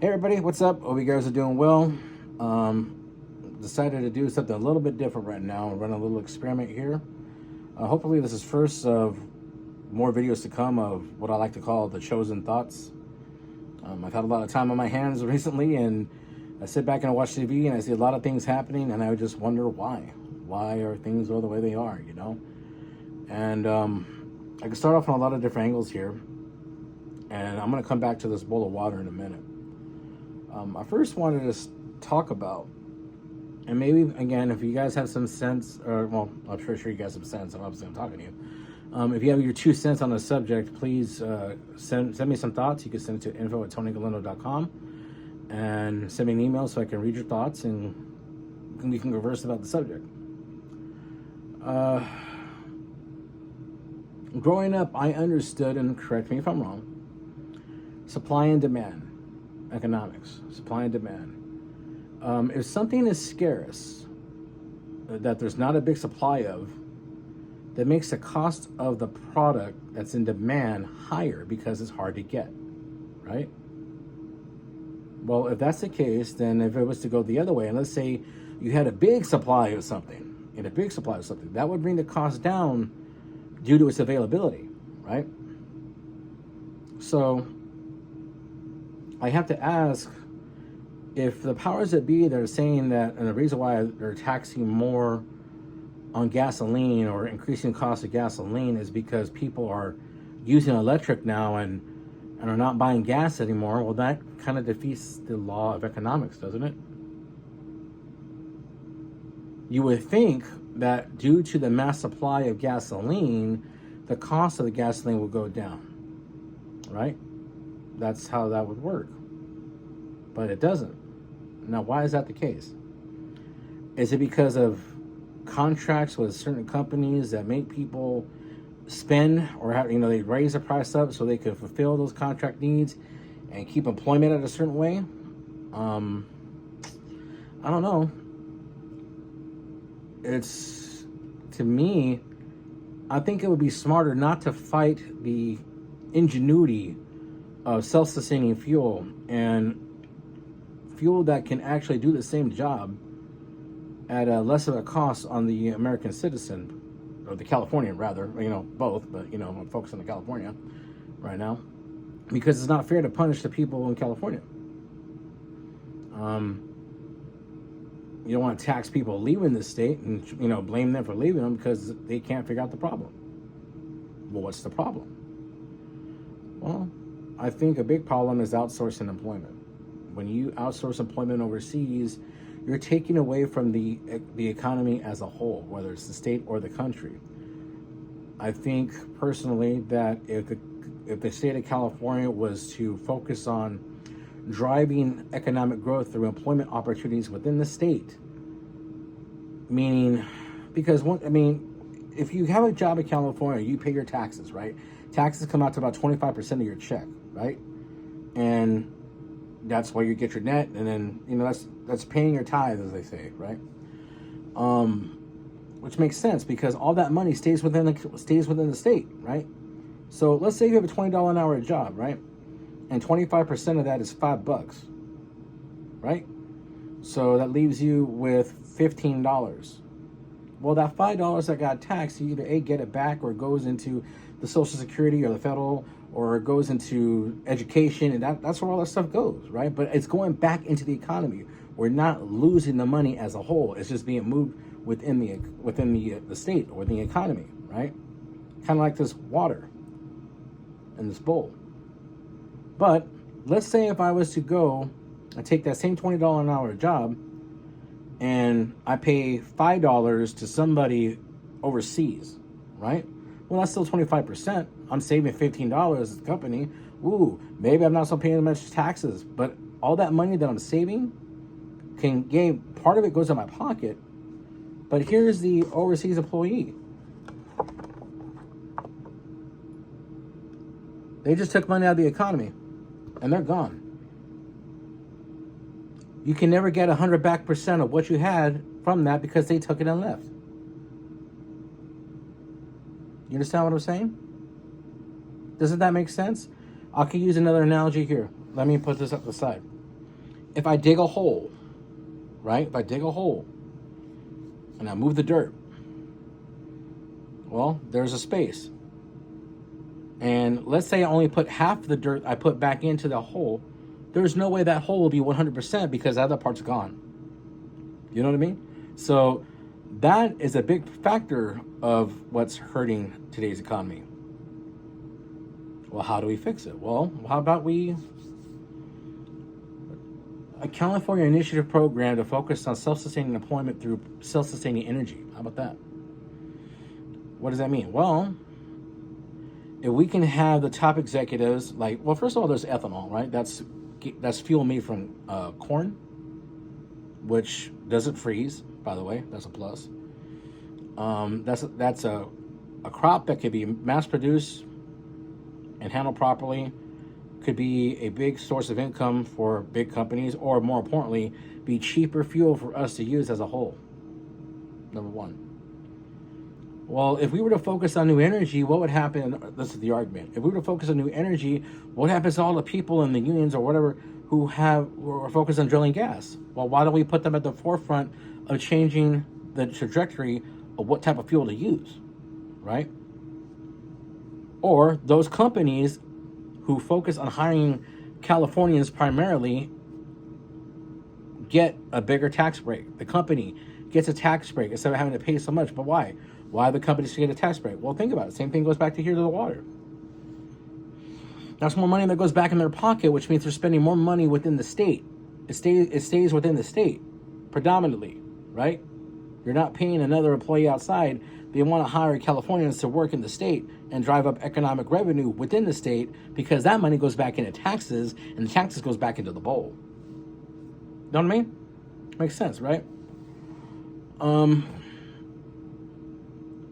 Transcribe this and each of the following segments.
Hey everybody, what's up? Hope you guys are doing well. Decided to do something a little bit different right now and run a little experiment here. Hopefully this is first of more videos to come of what I like to call the chosen thoughts. I've had a lot of time on my hands recently, and I sit back and I watch TV and I see a lot of things happening, and I just wonder why. Why are things all the way they are, you know? And I can start off on a lot of different angles here, and I'm going to come back to this bowl of water in a minute. I first wanted to talk about, and maybe again, if you guys have some sense, or well, I'm sure you guys have sense. Obviously, I'm talking to you. If you have your 2 cents on the subject, please send me some thoughts. You can send it to info@tonygalindo.com and send me an email so I can read your thoughts and we can converse about the subject. Growing up, I understood, and correct me if I'm wrong, supply and demand. Economics, supply and demand. If something is scarce, that there's not a big supply of, that makes the cost of the product that's in demand higher because it's hard to get, right? Well, if that's the case, then if it was to go the other way, and let's say you had a big supply of something, that would bring the cost down due to its availability, right? So I have to ask, if the powers that be that are saying that, and the reason why they're taxing more on gasoline or increasing the cost of gasoline is because people are using electric now and are not buying gas anymore, well, that kind of defeats the law of economics, doesn't it? You would think that due to the mass supply of gasoline, the cost of the gasoline will go down, right? That's how that would work. But it doesn't. Now, why is that the case? Is it because of contracts with certain companies that make people spend, or have, they raise the price up so they can fulfill those contract needs and keep employment at a certain way? I don't know. It's, to me, I think it would be smarter not to fight the ingenuity of self-sustaining fuel and fuel that can actually do the same job at a less of a cost on the American citizen, or the Californian rather, both, but I'm focused on the California right now, because it's not fair to punish the people in California. You don't want to tax people leaving the state and blame them for leaving them because they can't figure out the problem. Well, what's the problem? Well, I think a big problem is outsourcing employment. When you outsource employment overseas, you're taking away from the economy as a whole, whether it's the state or the country. I think personally that if the state of California was to focus on driving economic growth through employment opportunities within the state, meaning, because if you have a job in California, you pay your taxes, right? Taxes come out to about 25% of your check, right? And that's where you get your net, and then that's paying your tithes, as they say, right? Which makes sense because all that money stays within the state, right? So let's say you have a $20 an hour job, right? And 25% of that is $5, right? So that leaves you with $15. Well, that $5 that got taxed, you either A, get it back, or it goes into the Social Security or the federal, or it goes into education, and that's where all that stuff goes, right? But it's going back into the economy. We're not losing the money as a whole. It's just being moved within the state or the economy, right? Kind of like this water in this bowl. But let's say if I was to go and take that same $20 an hour job and I pay $5 to somebody overseas, right? Well, that's still 25%. I'm saving $15 as a company. Ooh, maybe I'm not so paying much taxes, but all that money that I'm saving can gain, part of it goes in my pocket. But here's the overseas employee. They just took money out of the economy and they're gone. You can never get 100% back of what you had from that because they took it and left. You understand what I'm saying? Doesn't that make sense? I could use another analogy here. Let me put this up the side. if I dig a hole, right? If I dig a hole and I move the dirt, well, there's a space. And let's say I only put half the dirt I put back into the hole. There's no way that hole will be 100% because the other part's gone. You know what I mean? So that is a big factor of what's hurting today's economy. Well, how do we fix it? Well, how about a California initiative program to focus on self-sustaining employment through self-sustaining energy. How about that? What does that mean? Well, if we can have the top executives, like, well, first of all, there's ethanol, right? That's fuel made from corn, which doesn't freeze, by the way. That's a plus. That's a crop that could be mass-produced and handled properly, could be a big source of income for big companies, or more importantly, be cheaper fuel for us to use as a whole. Number one. Well, if we were to focus on new energy, what would happen? This is the argument. If we were to focus on new energy, what happens to all the people in the unions or whatever who are focused on drilling gas? Well, why don't we put them at the forefront of changing the trajectory of what type of fuel to use, right? Or those companies who focus on hiring Californians primarily get a bigger tax break. The company gets a tax break instead of having to pay so much. But why? Why the companies get a tax break? Well, think about it. Same thing goes back to here to the water. That's more money that goes back in their pocket, which means they're spending more money within the state. It stays within the state, predominantly, right? You're not paying another employee outside. They want to hire Californians to work in the state and drive up economic revenue within the state because that money goes back into taxes and the taxes goes back into the bowl. You know what I mean? Makes sense, right?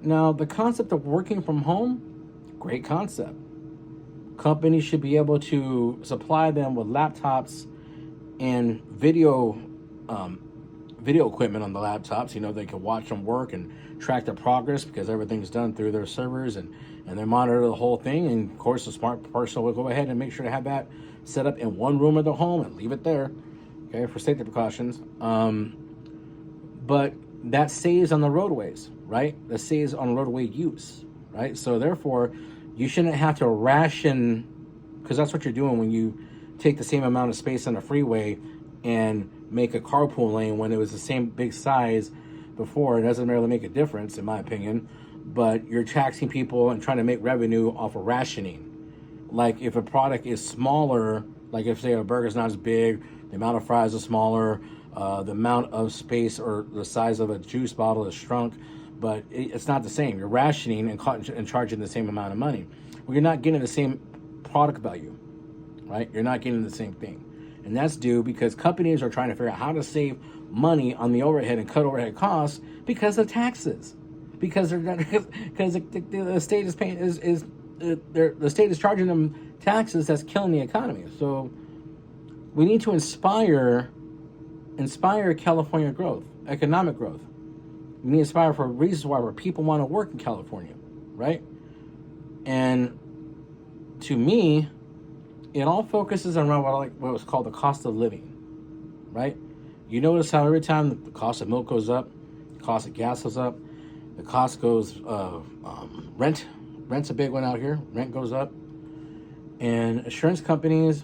Now, the concept of working from home, great concept. Companies should be able to supply them with laptops and video equipment on the laptops. You know, they can watch them work and track their progress because everything's done through their servers and they monitor the whole thing. And of course, a smart person will go ahead and make sure to have that set up in one room of the home and leave it there, okay, for safety precautions. But that saves on the roadways, right? That saves on roadway use, right? So therefore, you shouldn't have to ration, because that's what you're doing when you take the same amount of space on a freeway and make a carpool lane when it was the same big size before. It doesn't really make a difference, in my opinion, but you're taxing people and trying to make revenue off of rationing. Like if a product is smaller, like if say a burger's not as big, the amount of fries is smaller, the amount of space or the size of a juice bottle is shrunk, but it's not the same. You're rationing and charging the same amount of money. Well, you're not getting the same product value, right? You're not getting the same thing. And that's due because companies are trying to figure out how to save money on the overhead and cut overhead costs because of taxes. Because the state is paying the state is charging them taxes that's killing the economy. So we need to inspire California growth, economic growth. We need to inspire for reasons where people want to work in California, right? And to me, it all focuses around what was called the cost of living, right? You notice how every time the cost of milk goes up, the cost of gas goes up, the cost goes, rent's a big one out here. Rent goes up. And insurance companies,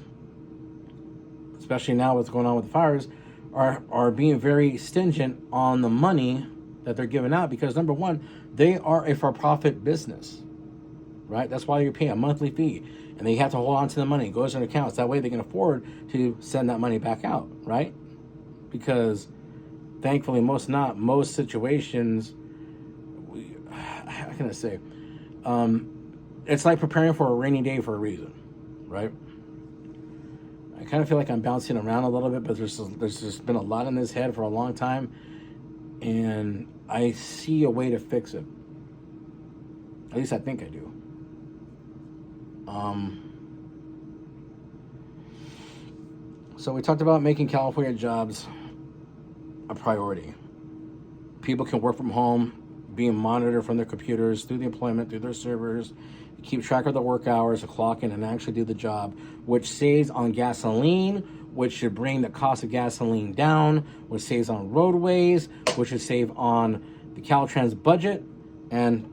especially now what's going on with the fires, are being very stingent on the money that they're giving out because, number one, they are a for-profit business, right? That's why you pay a monthly fee, and they have to hold on to the money. It goes in accounts. That way they can afford to send that money back out, right? Because thankfully, most situations, how can I say? It's like preparing for a rainy day for a reason, right? I kind of feel like I'm bouncing around a little bit, but there's just been a lot in this head for a long time, and I see a way to fix it. At least I think I do. So we talked about making California jobs a priority. People can work from home, being monitored from their computers, through the employment, through their servers, keep track of the work hours, clock in, and actually do the job, which saves on gasoline, which should bring the cost of gasoline down, which saves on roadways, which should save on the Caltrans budget. And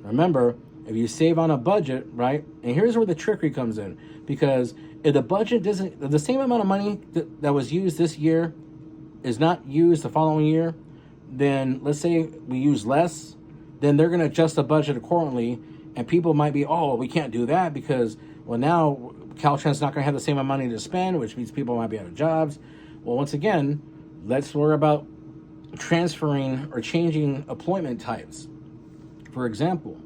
remember, if you save on a budget, right? And here's where the trickery comes in, because if the budget doesn't, if the same amount of money that was used this year is not used the following year, then let's say we use less, then they're going to adjust the budget accordingly. And people might be, oh, we can't do that because, well, now Caltrans not going to have the same amount of money to spend, which means people might be out of jobs. Well, once again, let's worry about transferring or changing employment types. For example,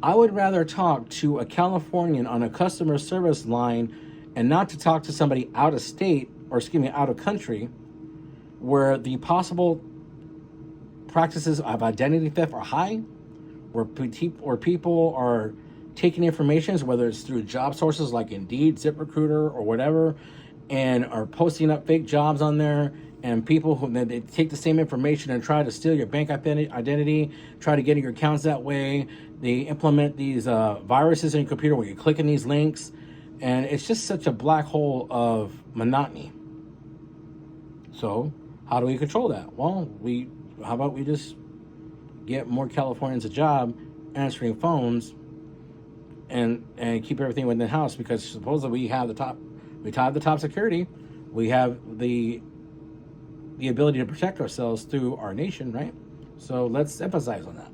I would rather talk to a Californian on a customer service line and not to talk to somebody out of state, or excuse me, out of country, where the possible practices of identity theft are high, where people are taking information, whether it's through job sources like Indeed, ZipRecruiter, or whatever, and are posting up fake jobs on there, and people who they take the same information and try to steal your bank identity, try to get in your accounts that way. They implement these viruses in your computer where you click in these links, and it's just such a black hole of monotony. So how do we control that? Well, how about we just get more Californians a job answering phones and keep everything within the house, because supposedly we have the top security. We have the ability to protect ourselves through our nation, right? So let's emphasize on that.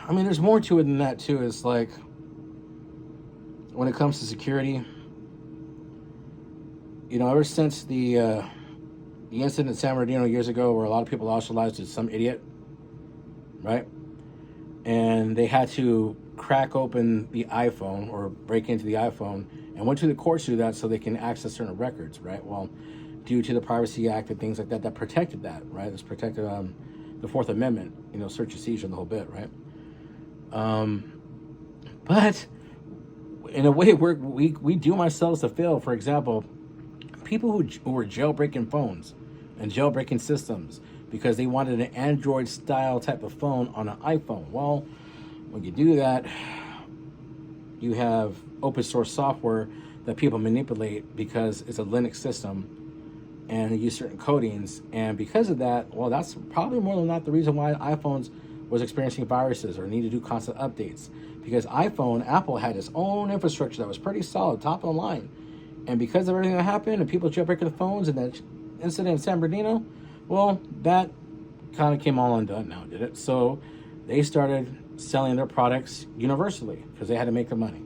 I mean, there's more to it than that too. It's like, when it comes to security, ever since the incident in San Bernardino years ago, where a lot of people lost their lives to some idiot, right? And they had to crack open the iPhone or break into the iPhone, and went to the courts to do that so they can access certain records, right? Well, due to the Privacy Act and things like that, that protected that, right? It's protected the Fourth Amendment, search and seizure, the whole bit, right? But in a way, we doom ourselves to fail. For example, people who were jailbreaking phones and jailbreaking systems because they wanted an Android style type of phone on an iPhone. Well, when you do that, you have open source software that people manipulate because it's a Linux system, and they use certain codings. And because of that, well, that's probably more than not the reason why iPhones was experiencing viruses or need to do constant updates. Because Apple had its own infrastructure that was pretty solid, top of the line. And because of everything that happened and people jailbreaking the phones and that incident in San Bernardino, well, that kind of came all undone now, did it? So they started selling their products universally because they had to make the money.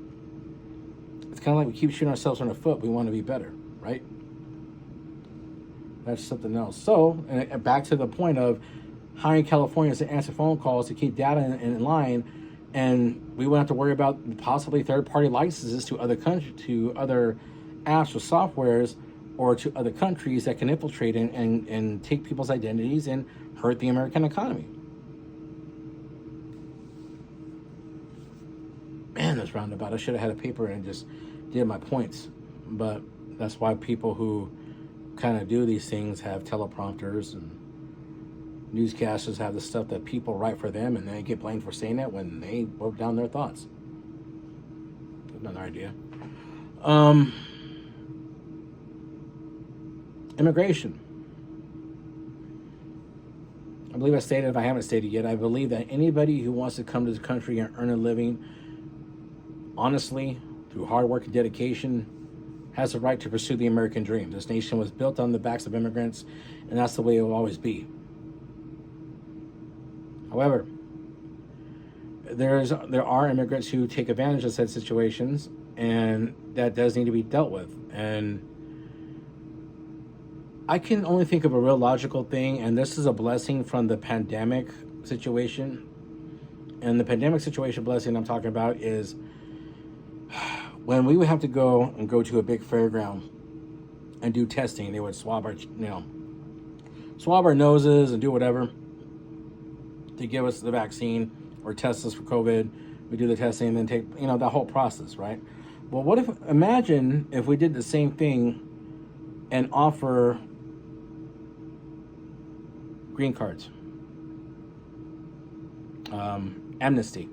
It's kind of like we keep shooting ourselves in the foot. We want to be better, right? That's something else. So, and back to the point of hiring Californians to answer phone calls to keep data in line, and we won't have to worry about possibly third-party licenses to other apps or softwares, or to other countries that can infiltrate and take people's identities and hurt the American economy. Man, this roundabout. I should have had a paper and just did my points. But that's why people who kind of do these things have teleprompters, and newscasters have the stuff that people write for them, and they get blamed for saying it when they wrote down their thoughts. Another idea. Immigration. I believe I stated, if I haven't stated yet, I believe that anybody who wants to come to this country and earn a living honestly, through hard work and dedication, has the right to pursue the American dream. This nation was built on the backs of immigrants, and that's the way it will always be. However, there are immigrants who take advantage of said situations, and that does need to be dealt with. And I can only think of a real logical thing, and this is a blessing from the pandemic situation. And the pandemic situation blessing I'm talking about is when we would have to go to a big fairground and do testing. They would swab our noses and do whatever to give us the vaccine or test us for COVID. We do the testing and then take, that whole process, right? Well, imagine if we did the same thing and offer green cards, amnesty.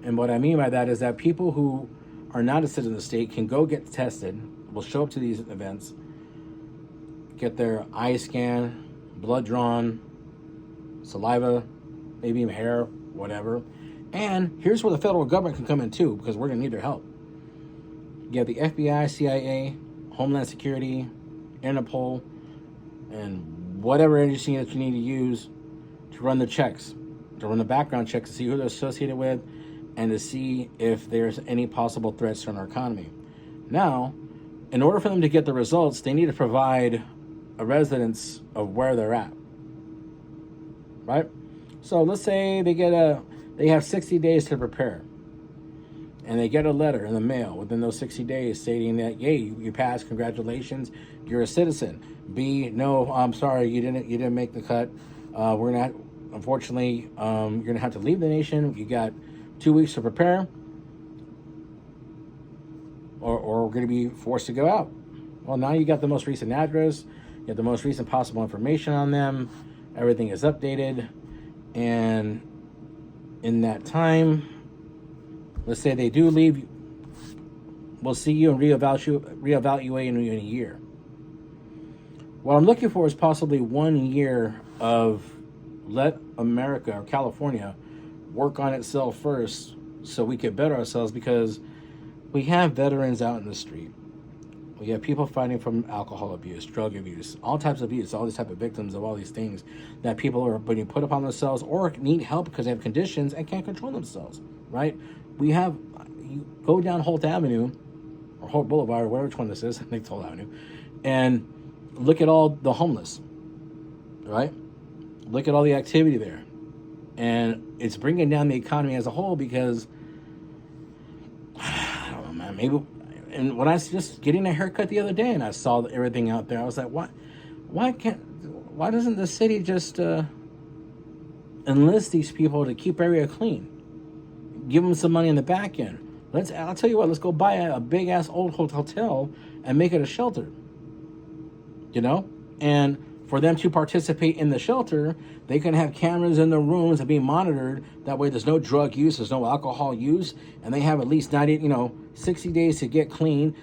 And what I mean by that is that people who are not a citizen of the state can go get tested, will show up to these events, get their eye scan, blood drawn, saliva, maybe even hair, whatever. And here's where the federal government can come in too, because we're going to need their help. You have the FBI, CIA, Homeland Security, Interpol, and whatever agency that you need to use to run the checks, to run the background checks to see who they're associated with and to see if there's any possible threats to our economy. Now, in order for them to get the results, they need to provide a residence of where they're at, right? So let's say they have 60 days to prepare, and they get a letter in the mail within those 60 days stating that, yay, you passed, congratulations, you're a citizen. B, no, I'm sorry, you didn't make the cut. We're not, unfortunately, you're gonna have to leave the nation. You got 2 weeks to prepare, or we're gonna be forced to go out. Well, now you got the most recent address, you have the most recent possible information on them, everything is updated, and in that time, let's say they do leave, we'll see you and reevaluate in a year. What I'm looking for is possibly 1 year of let America or California work on itself first so we can better ourselves, because we have veterans out in the street. We have people fighting from alcohol abuse, drug abuse, all types of abuse, all these type of victims of all these things that people are being put upon themselves or need help because they have conditions and can't control themselves, right? You go down Holt Avenue or Holt Boulevard, or whatever one this is, I think it's Holt Avenue, and look at all the homeless, right? Look at all the activity there. And it's bringing down the economy as a whole because, I don't know, man, maybe. And when I was just getting a haircut the other day and I saw everything out there, I was like, why doesn't the city just enlist these people to keep area clean? Give them some money in the back end. I'll tell you what, let's go buy a big ass old hotel and make it a shelter. You know? And for them to participate in the shelter, they can have cameras in the rooms and be monitored. That way there's no drug use, there's no alcohol use, and they have at least 60 days to get clean,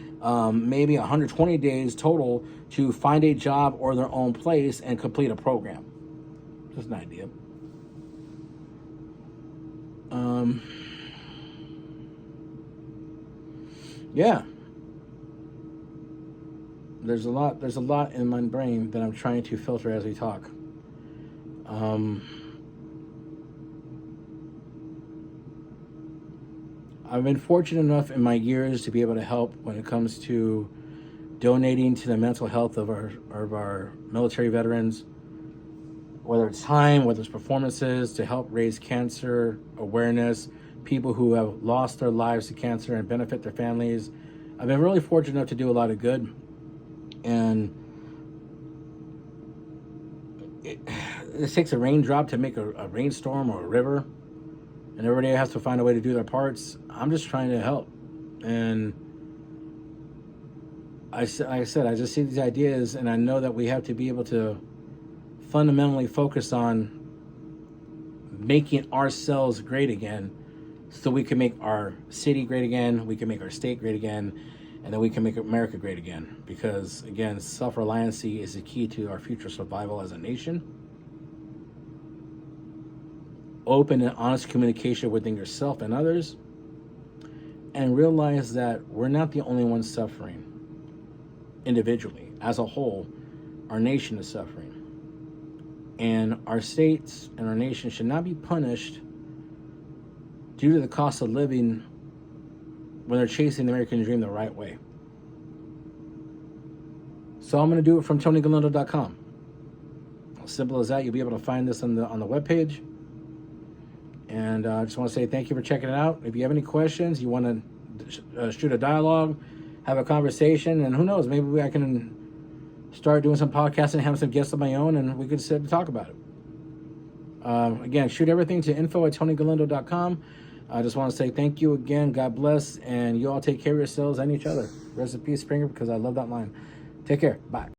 maybe 120 days total to find a job or their own place and complete a program. Just an idea. Yeah. There's a lot in my brain that I'm trying to filter as we talk. I've been fortunate enough in my years to be able to help when it comes to donating to the mental health of our military veterans, whether it's time, whether it's performances, to help raise cancer awareness, people who have lost their lives to cancer and benefit their families. I've been really fortunate enough to do a lot of good. And it takes a raindrop to make a rainstorm or a river, and everybody has to find a way to do their parts. I'm just trying to help. And I said, I just see these ideas, and I know that we have to be able to fundamentally focus on making ourselves great again so we can make our city great again, we can make our state great again, and then we can make America great again. Because, again, self-reliancy is the key to our future survival as a nation. Open and honest communication within yourself and others. And realize that we're not the only ones suffering individually. As a whole, our nation is suffering. And our states and our nation should not be punished due to the cost of living when they're chasing the American dream the right way. So I'm going to do it from TonyGalindo.com. As simple as that. You'll be able to find this on the webpage. And I just want to say thank you for checking it out. If you have any questions, you want to shoot a dialogue, have a conversation, and who knows, maybe I can start doing some podcasting and have some guests of my own, and we could sit and talk about it. Again, shoot everything to info@TonyGalindo.com. I just want to say thank you again. God bless. And you all take care of yourselves and each other. Rest in peace, Springer, because I love that line. Take care. Bye.